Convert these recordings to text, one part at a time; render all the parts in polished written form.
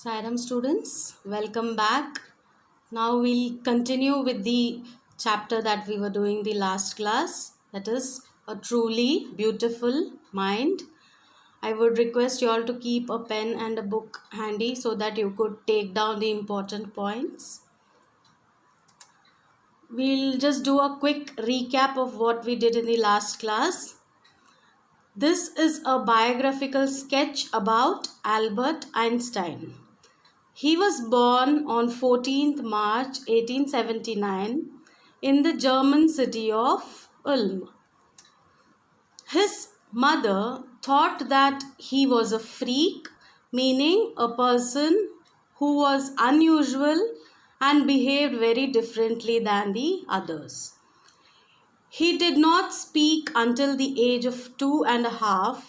Sairam students, welcome back. Now we'll continue with the chapter that we were doing the last class, that is a truly beautiful mind. I would request you all to keep a pen and a book handy so that you could take down the important points. We'll just do a quick recap of what we did in the last class. This is a biographical sketch about Albert Einstein. He was born on 14th March 1879 in the German city of Ulm. His mother thought that he was a freak, meaning a person who was unusual and behaved very differently than the others. He did not speak until the age of 2.5,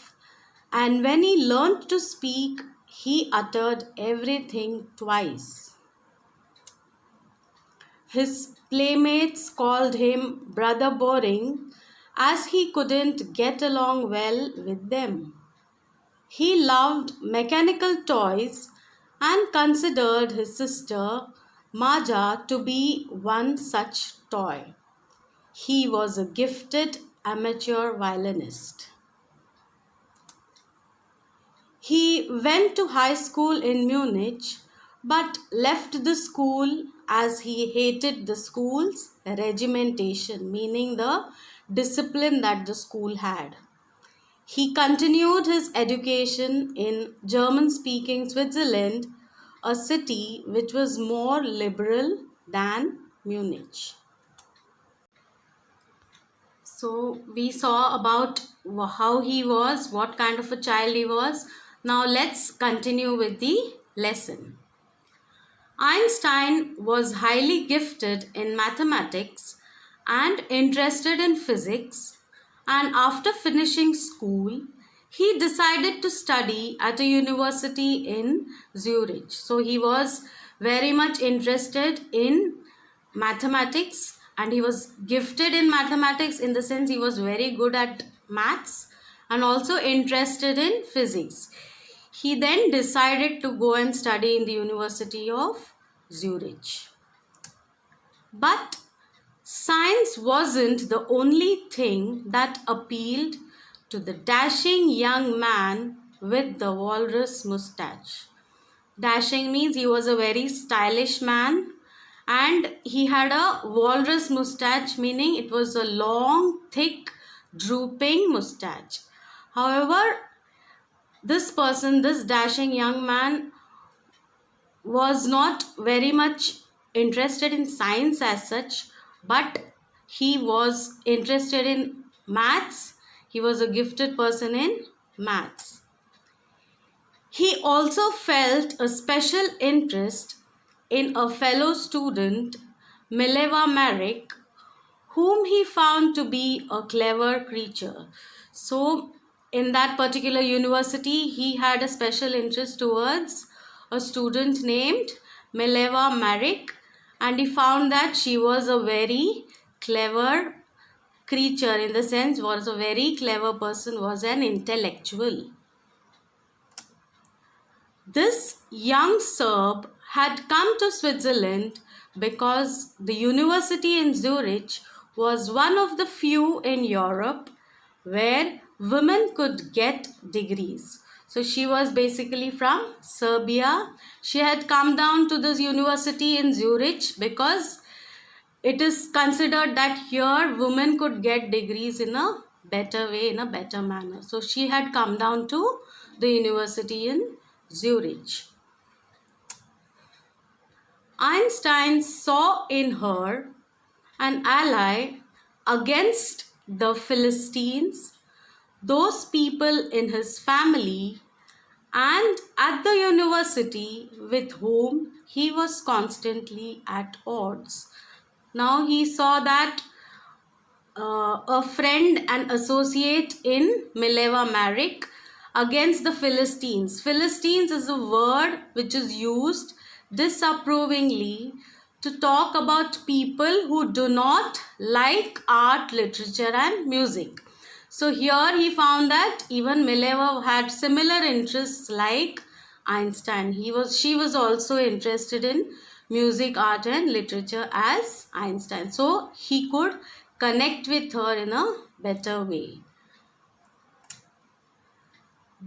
and when he learned to speak, he uttered everything twice. His playmates called him Brother Boring as he couldn't get along well with them. He loved mechanical toys and considered his sister Maja to be one such toy. He was a gifted amateur violinist. He went to high school in Munich but left the school as he hated the school's regimentation, meaning the discipline that the school had. He continued his education in German-speaking Switzerland, a city which was more liberal than Munich. So we saw about how he was, what kind of a child he was. Now let's continue with the lesson. Einstein was highly gifted in mathematics and interested in physics, and after finishing school, he decided to study at a university in Zurich. So he was very much interested in mathematics, and he was gifted in mathematics in the sense he was very good at maths and also interested in physics. He then decided to go and study in the University of Zurich. But science wasn't the only thing that appealed to the dashing young man with the walrus mustache. Dashing means he was a very stylish man, and he had a walrus mustache, meaning it was a long, thick, drooping mustache. However, this person, this dashing young man, was not very much interested in science as such, but he was interested in maths. He was a gifted person in maths. He also felt a special interest in a fellow student, Mileva Maric, whom he found to be a clever creature. So, in that particular university, he had a special interest towards a student named Mileva Maric, and he found that she was a very clever creature, in the sense was a very clever person, was an intellectual. This young Serb had come to Switzerland because the university in Zurich was one of the few in Europe where women could get degrees. So she was basically from Serbia. She had come down to this university in Zurich because it is considered that here women could get degrees in a better way, in a better manner. So she had come down to the university in Zurich. Einstein saw in her an ally against the Philistines, those people in his family and at the university with whom he was constantly at odds. Now he saw that a friend and associate in Mileva Maric against the Philistines. Philistines is a word which is used disapprovingly to talk about people who do not like art, literature and music. So here he found that even Mileva had similar interests like Einstein. She was also interested in music, art, and literature as Einstein. So he could connect with her in a better way.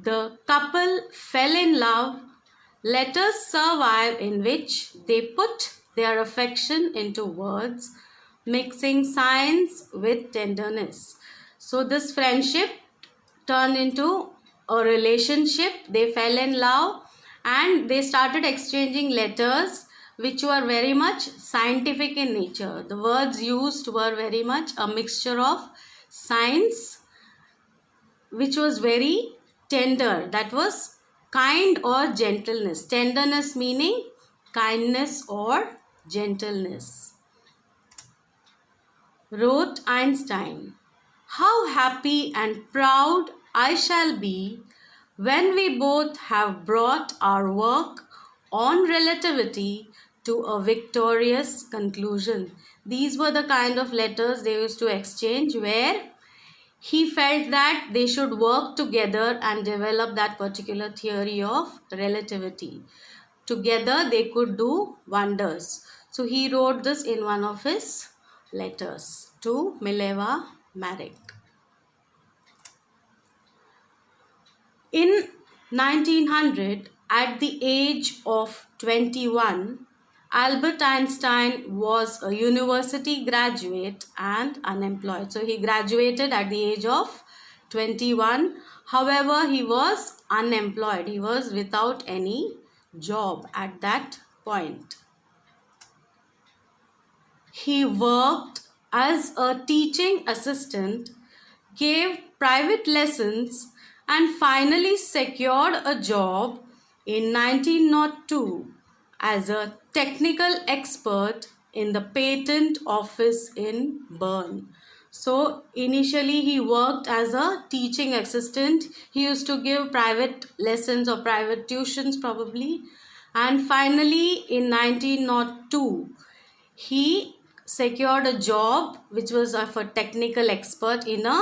The couple fell in love. Letters survive in which they put their affection into words, mixing science with tenderness. So this friendship turned into a relationship. They fell in love and they started exchanging letters which were very much scientific in nature. The words used were very much a mixture of science, which was very tender. That was kind or gentleness. Tenderness meaning kindness or gentleness. Wrote Einstein, "How happy and proud I shall be when we both have brought our work on relativity to a victorious conclusion." These were the kind of letters they used to exchange where he felt that they should work together and develop that particular theory of relativity. Together they could do wonders. So he wrote this in one of his letters to Mileva Maric. In 1900, at the age of 21, Albert Einstein was a university graduate and unemployed. So he graduated at the age of 21. However, he was unemployed. He was without any job at that point. He worked as a teaching assistant, gave private lessons, and finally secured a job in 1902 as a technical expert in the patent office in Bern. So initially he worked as a teaching assistant. He used to give private lessons or private tuitions probably. And finally in 1902 he secured a job which was of a technical expert in a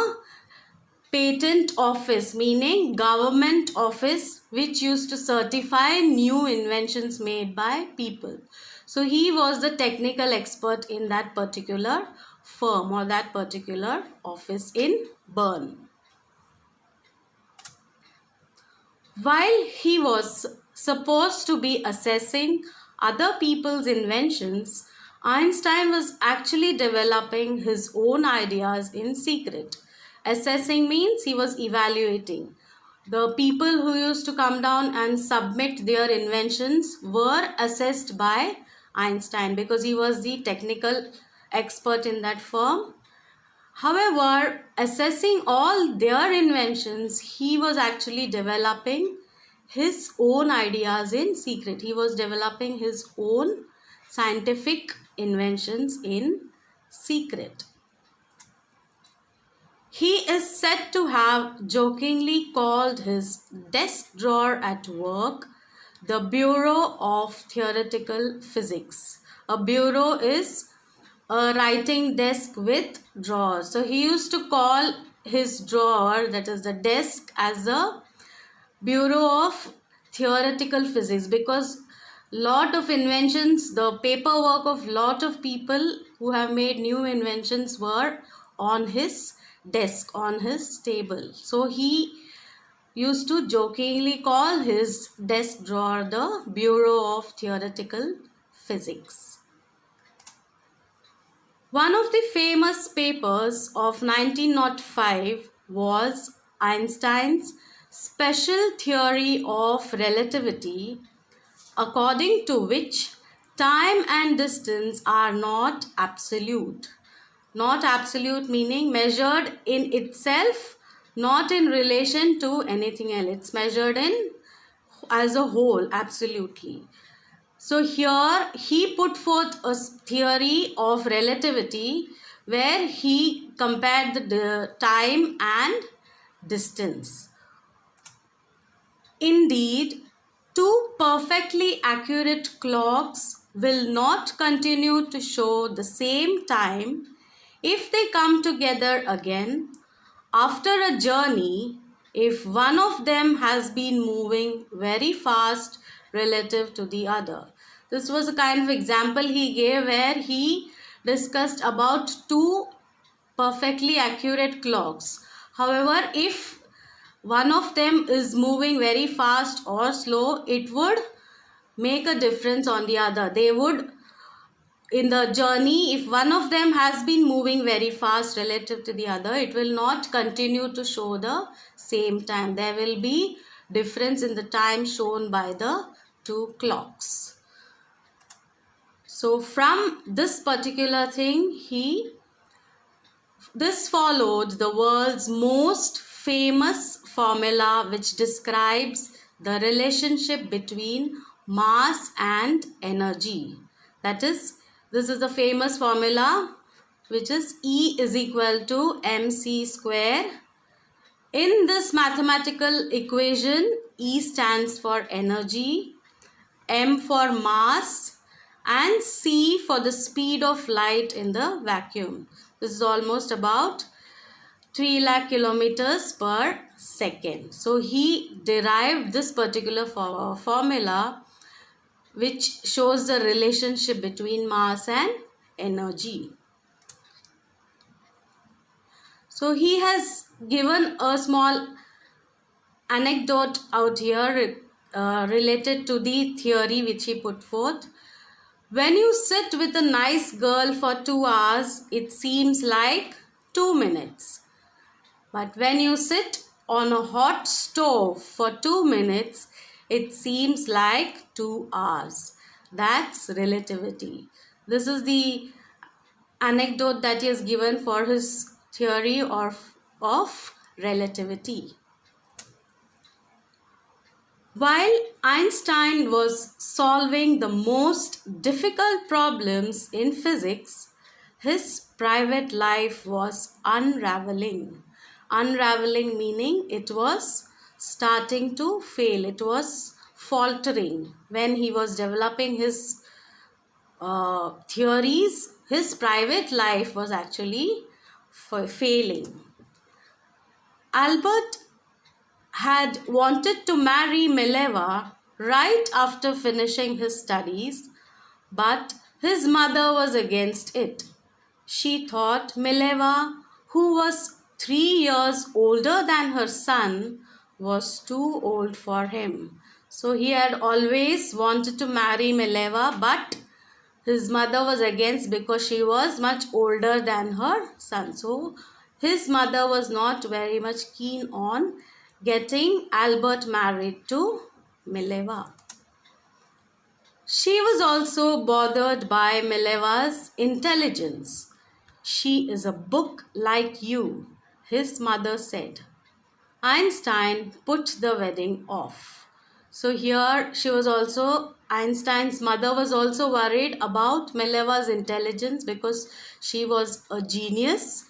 patent office, meaning government office which used to certify new inventions made by people. So he was the technical expert in that particular firm or that particular office in Bern. While he was supposed to be assessing other people's inventions, Einstein was actually developing his own ideas in secret. Assessing means he was evaluating. The people who used to come down and submit their inventions were assessed by Einstein because he was the technical expert in that firm. However, assessing all their inventions, he was actually developing his own ideas in secret. He was developing his own scientific inventions in secret. He is said to have jokingly called his desk drawer at work the Bureau of Theoretical Physics. A bureau is a writing desk with drawers. So he used to call his drawer, that is the desk, as the Bureau of Theoretical Physics because lot of inventions, the paperwork of lot of people who have made new inventions were on his desk, on his table. So he used to jokingly call his desk drawer the Bureau of Theoretical Physics. One of the famous papers of 1905 was Einstein's special theory of relativity, according to which time and distance are not absolute. Not absolute meaning measured in itself, not in relation to anything else. It's measured in as a whole, absolutely. So here he put forth a theory of relativity where he compared the time and distance. Indeed, two perfectly accurate clocks will not continue to show the same time if they come together again after a journey if one of them has been moving very fast relative to the other. This was a kind of example he gave where he discussed about two perfectly accurate clocks. However, if one of them is moving very fast or slow, it would make a difference on the other. They would, in the journey, if one of them has been moving very fast relative to the other, it will not continue to show the same time. There will be difference in the time shown by the two clocks. So from this particular thing, this followed the world's most famous formula which describes the relationship between mass and energy. That is, this is the famous formula which is E is equal to mc square. In this mathematical equation, E stands for energy, m for mass, and c for the speed of light in the vacuum. This is almost about 3 lakh kilometers per second. So he derived this particular formula which shows the relationship between mass and energy. So he has given a small anecdote out here related to the theory which he put forth. When you sit with a nice girl for 2 hours, it seems like 2 minutes. But when you sit on a hot stove for 2 minutes, it seems like 2 hours. That's relativity. This is the anecdote that he has given for his theory of relativity. While Einstein was solving the most difficult problems in physics, his private life was unraveling. Unraveling meaning it was starting to fail. It was faltering. When he was developing his theories, his private life was actually failing. Albert had wanted to marry Mileva right after finishing his studies, but his mother was against it. She thought Mileva, who was 3 years older than her son, was too old for him. So he had always wanted to marry Mileva, but his mother was against because she was much older than her son. So his mother was not very much keen on getting Albert married to Mileva. She was also bothered by Mileva's intelligence. She is a book like you, his mother said. Einstein put the wedding off. So here Einstein's mother was also worried about Mileva's intelligence because she was a genius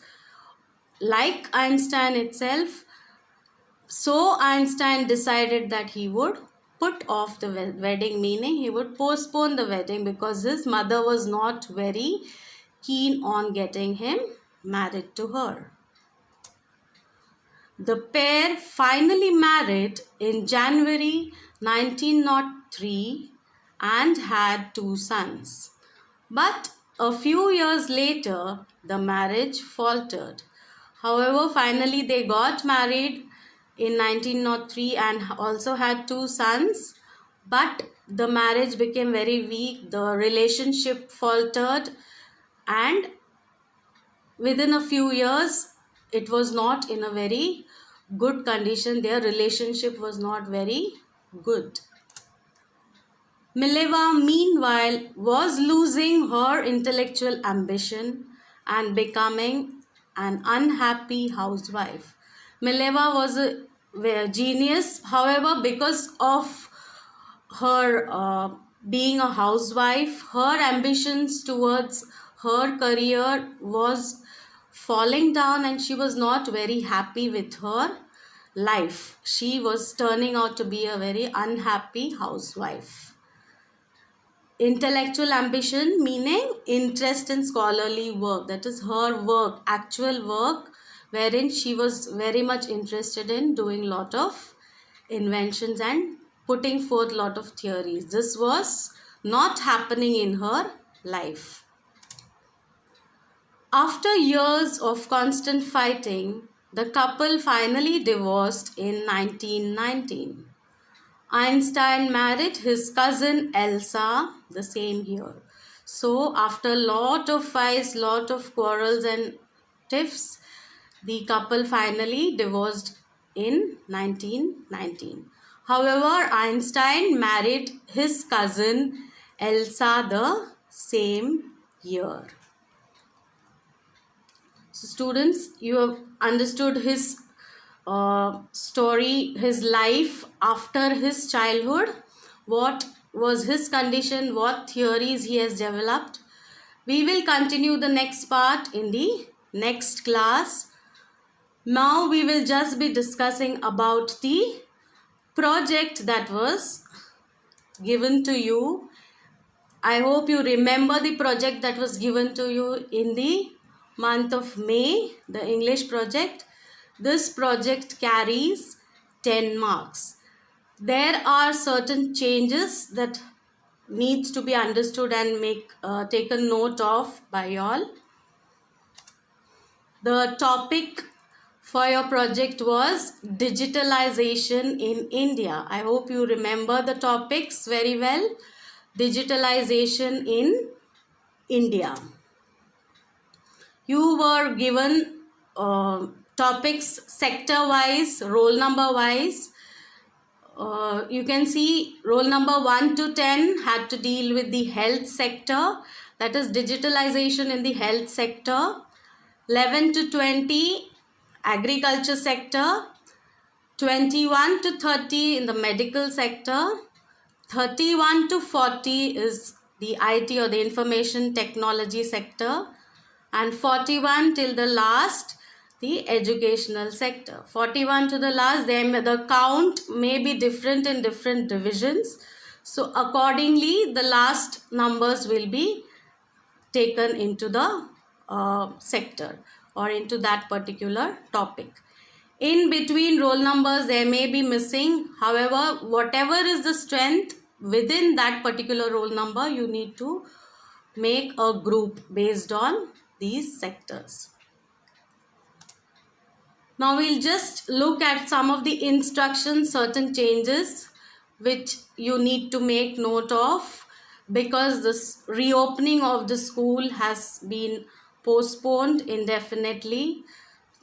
like Einstein itself. So Einstein decided that he would put off the wedding, meaning he would postpone the wedding because his mother was not very keen on getting him married to her. The pair finally married in January 1903 and had 2 sons. But a few years later, the marriage faltered. However, finally they got married in 1903 and also had 2 sons, but the marriage became very weak, the relationship faltered, and within a few years it was not in a very good condition. Their relationship was not very good. Mileva, meanwhile, was losing her intellectual ambition and becoming an unhappy housewife. Mileva was a genius. However, because of her being a housewife, her ambitions towards her career was falling down and she was not very happy with her life. She was turning out to be a very unhappy housewife. Intellectual ambition meaning interest in scholarly work. That is her work, actual work wherein she was very much interested in doing lot of inventions and putting forth lot of theories. This was not happening in her life. After years of constant fighting, the couple finally divorced in 1919. Einstein married his cousin Elsa the same year. So after lot of fights, lot of quarrels and tiffs, the couple finally divorced in 1919. However, Einstein married his cousin Elsa the same year. So students, you have understood his story, his life after his childhood. What was his condition? What theories he has developed? We will continue the next part in the next class. Now we will just be discussing about the project that was given to you. I hope you remember the project that was given to you in the month of May, the English project. This project carries 10 marks. There are certain changes that needs to be understood and taken note of by all. The topic for your project was digitalization in India. I hope you remember the topics very well. Digitalization in India. You were given topics sector wise, roll number wise. You can see roll number 1 to 10 had to deal with the health sector, that is digitalization in the health sector. 11 to 20 agriculture sector. 21 to 30 in the medical sector. 31 to 40 is the IT or the information technology sector, and 41 till the last the educational sector. 41 to the last, the count may be different in different divisions. So accordingly, the last numbers will be taken into the sector or into that particular topic. In between roll numbers, there may be missing. However, whatever is the strength within that particular roll number, you need to make a group based on these sectors. Now we'll just look at some of the instructions, certain changes which you need to make note of, because this reopening of the school has been postponed indefinitely.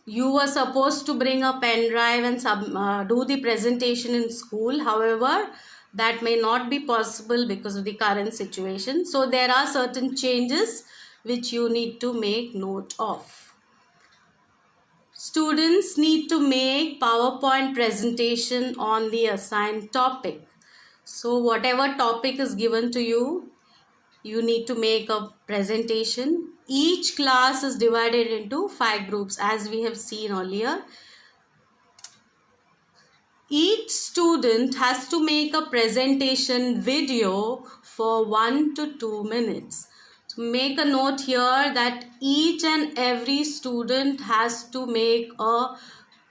You were supposed to bring a pen drive and do the presentation in school. However, that may not be possible because of the current situation. So there are certain changes which you need to make note of. Students need to make PowerPoint presentation on the assigned topic. So whatever topic is given to you, you need to make a presentation. Each class is divided into 5 groups as we have seen earlier. Each student has to make a presentation video for 1 to 2 minutes. So make a note here that each and every student has to make a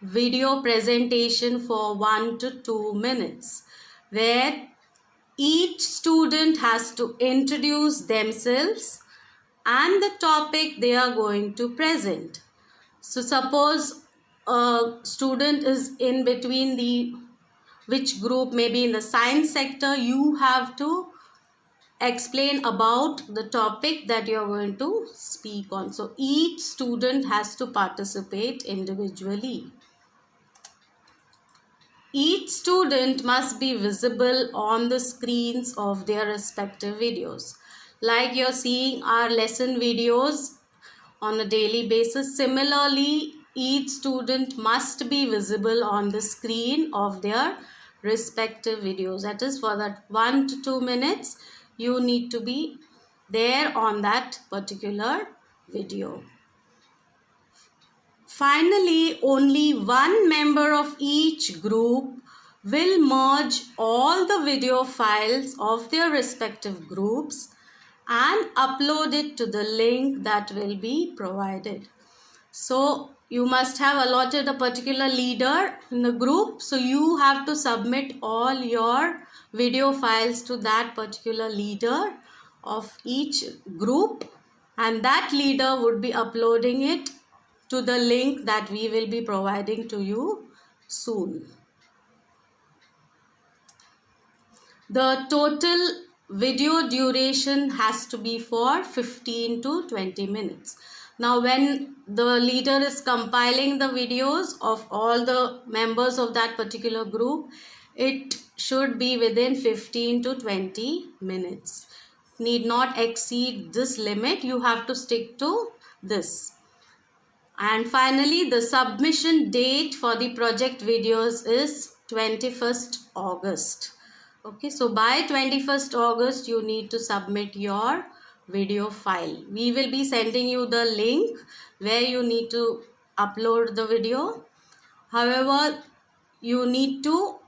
video presentation for 1 to 2 minutes, where each student has to introduce themselves and the topic they are going to present. So suppose a student is in between which group, maybe in the science sector, you have to explain about the topic that you are going to speak on. So each student has to participate individually. Each student must be visible on the screens of their respective videos. Like you're seeing our lesson videos on a daily basis. Similarly, each student must be visible on the screen of their respective videos. That is, for that 1 to 2 minutes, you need to be there on that particular video. Finally, only one member of each group will merge all the video files of their respective groups and upload it to the link that will be provided. So you must have allotted a particular leader in the group, so you have to submit all your video files to that particular leader of each group, and that leader would be uploading it to the link that we will be providing to you soon. The total video duration has to be for 15 to 20 minutes. Now, when the leader is compiling the videos of all the members of that particular group, it should be within 15 to 20 minutes. Need not exceed this limit. You have to stick to this. And finally, the submission date for the project videos is 21st August. Okay, so by 21st August, you need to submit your video file. We will be sending you the link where you need to upload the video. However, you need to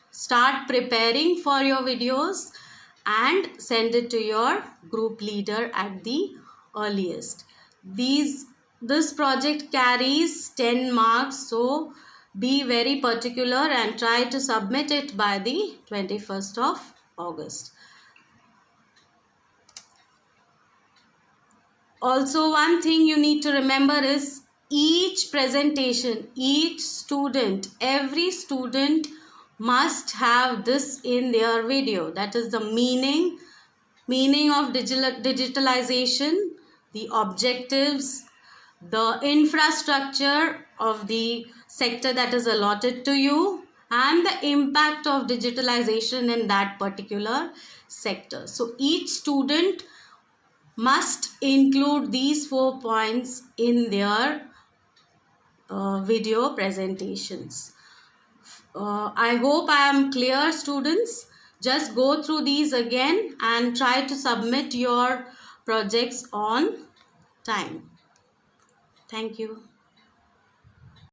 start preparing for your videos and send it to your group leader at the earliest. This project carries 10 marks, so be very particular and try to submit it by the 21st of August. Also, one thing you need to remember is each presentation, each student, every student must have this in their video. That is the meaning of digitalization, the objectives, the infrastructure of the sector that is allotted to you, and the impact of digitalization in that particular sector. So each student must include these 4 points in their video presentations. I hope I am clear, students. Just go through these again and try to submit your projects on time. Thank you.